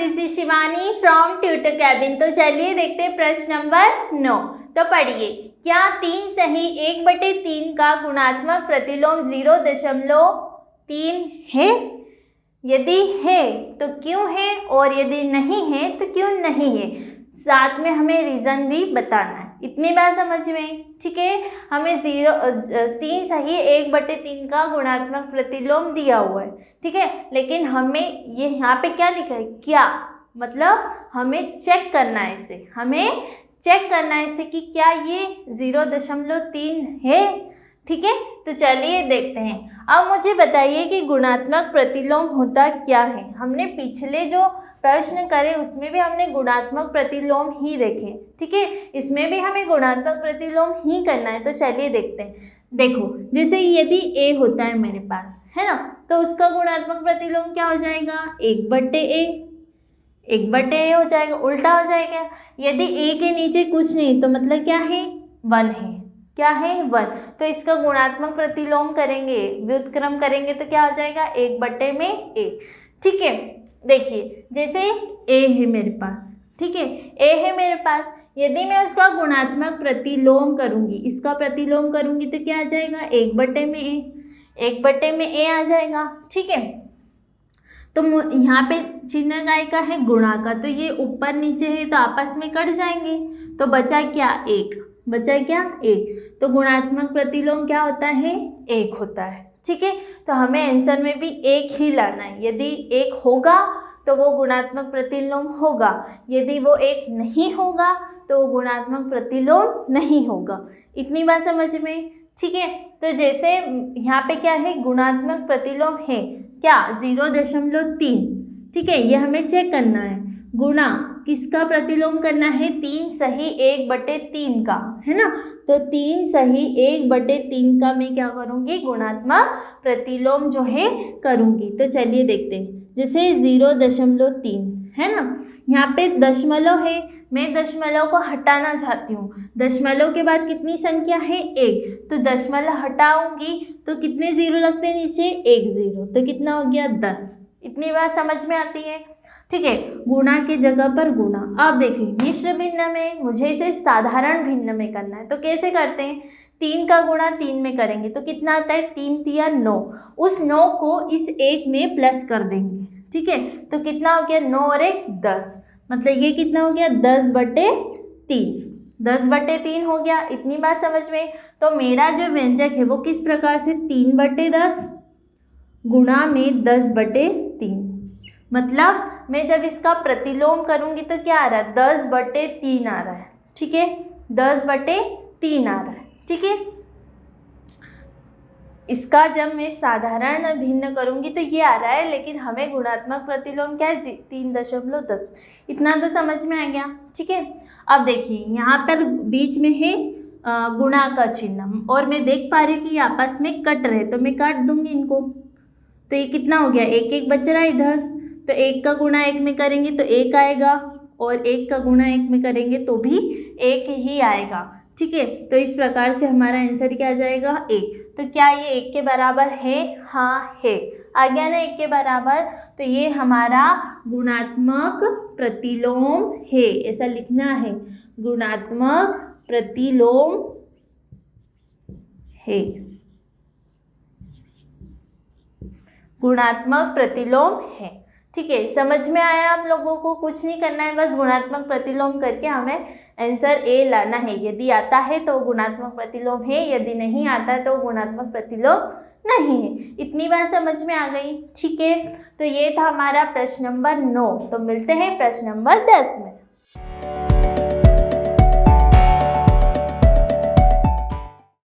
This is Shivani from tutor cabin. तो चलिए देखते हैं प्रश्न नंबर 9। तो पढ़िए, क्या 3 सही 1/3 का गुणात्मक प्रतिलोम 0.3 है? यदि है तो क्यों है, और यदि नहीं है तो क्यों नहीं है। साथ में हमें रीज़न भी बताना है। इतनी बात समझ में, ठीक है। हमें 3 सही 1/3 का गुणात्मक प्रतिलोम दिया हुआ है, ठीक है। लेकिन हमें ये यहाँ पे क्या लिखा है, क्या मतलब हमें चेक करना है इसे, हमें चेक करना है इसे कि क्या ये 0.3 है, ठीक है। तो चलिए देखते हैं। अब मुझे बताइए कि गुणात्मक प्रतिलोम होता क्या है। हमने पिछले जो प्रश्न करे उसमें भी हमने गुणात्मक प्रतिलोम ही देखे, ठीक है। इसमें भी हमें गुणात्मक प्रतिलोम ही करना है। तो चलिए देखते हैं। देखो, जैसे यदि a होता है मेरे पास, है ना, तो उसका गुणात्मक प्रतिलोम क्या हो जाएगा, 1/a, 1/a हो जाएगा, उल्टा हो जाएगा। यदि a के नीचे कुछ नहीं तो मतलब क्या है, 1 है, क्या है, 1। तो इसका गुणात्मक प्रतिलोम करेंगे, व्युत्क्रम करेंगे तो क्या हो जाएगा, 1/a, ठीक है। देखिए, जैसे a है मेरे पास, ठीक है, a है मेरे पास। यदि मैं उसका गुणात्मक प्रतिलोम करूंगी, इसका प्रतिलोम करूंगी तो क्या आ जाएगा, 1/a, 1/a आ जाएगा, ठीक है। तो यहाँ पे चिन्ह काय का है, गुणा का, तो ये ऊपर नीचे है तो आपस में कट जाएंगे, तो बचा क्या, 1, बचा क्या, 1। तो गुणात्मक प्रतिलोम क्या होता है, 1 होता है, ठीक है। तो हमें आंसर में भी 1 ही लाना है। यदि 1 होगा तो वो गुणात्मक प्रतिलोम होगा, यदि वो 1 नहीं होगा तो वो गुणात्मक प्रतिलोम नहीं होगा। इतनी बात समझ में, ठीक है। तो जैसे यहाँ पे क्या है, गुणात्मक प्रतिलोम है क्या, 0.3, ठीक है। ये हमें चेक करना है। गुणा किसका प्रतिलोम करना है, 3 सही 1/3 का, है ना। तो 3 सही 1/3 का मैं क्या करूँगी, गुणात्मक प्रतिलोम जो है करूँगी। तो चलिए देखते हैं। जैसे 0.3 है ना, यहाँ पे दशमलव है, मैं दशमलव को हटाना चाहती हूँ। दशमलव के बाद कितनी संख्या है, 1, तो दशमलव हटाऊंगी तो कितने जीरो लगते हैं नीचे, 1 0, तो कितना हो गया, 10। इतनी बात समझ में आती है, ठीक है। गुणा की जगह पर गुणा। अब देखिए, मिश्र भिन्न में मुझे इसे साधारण भिन्न में करना है, तो कैसे करते हैं, 3 का गुणा 3 में करेंगे तो कितना आता है, 3 3 9, उस 9 को इस 1 में प्लस कर देंगे, ठीक है। तो कितना हो गया, 9 और 1 10, मतलब ये कितना हो गया, 10/3, 10/3 हो गया। इतनी बात समझ में। तो मेरा जो व्यंजक है वो किस प्रकार से, 3/10 गुणा में 10/3, मतलब मैं जब इसका प्रतिलोम करूंगी तो क्या आ रहा है, 10/3 आ रहा है, ठीक है, 10/3 आ रहा है, ठीक है। इसका जब मैं साधारण भिन्न करूंगी तो ये आ रहा है, लेकिन हमें गुणात्मक प्रतिलोम क्या है, 3.10। इतना तो समझ में आ गया, ठीक है। अब देखिए, यहाँ पर बीच में है गुणा का चिन्ह, और मैं देख पा रही हूँ कि ये आपस में कट रहे, तो मैं काट दूंगी इनको। तो ये कितना हो गया, 1 1 बच रहा है इधर, तो 1 का गुणा 1 में करेंगे तो 1 आएगा, और 1 का गुणा 1 में करेंगे तो भी 1 ही आएगा, ठीक है। तो इस प्रकार से हमारा आंसर क्या आ जाएगा, 1। तो क्या ये 1 के बराबर है, हाँ है, आ गया ना 1 के बराबर। तो ये हमारा गुणात्मक प्रतिलोम है, ऐसा लिखना है, गुणात्मक प्रतिलोम है, गुणात्मक प्रतिलोम है, ठीक है। समझ में आया आप लोगों को, कुछ नहीं करना है, बस गुणात्मक प्रतिलोम करके हमें आंसर ए लाना है। यदि आता है तो गुणात्मक प्रतिलोम है, यदि नहीं आता है तो गुणात्मक प्रतिलोम नहीं है। इतनी बात समझ में आ गई, ठीक है। तो ये था हमारा प्रश्न नंबर 9। तो मिलते हैं प्रश्न नंबर 10 में।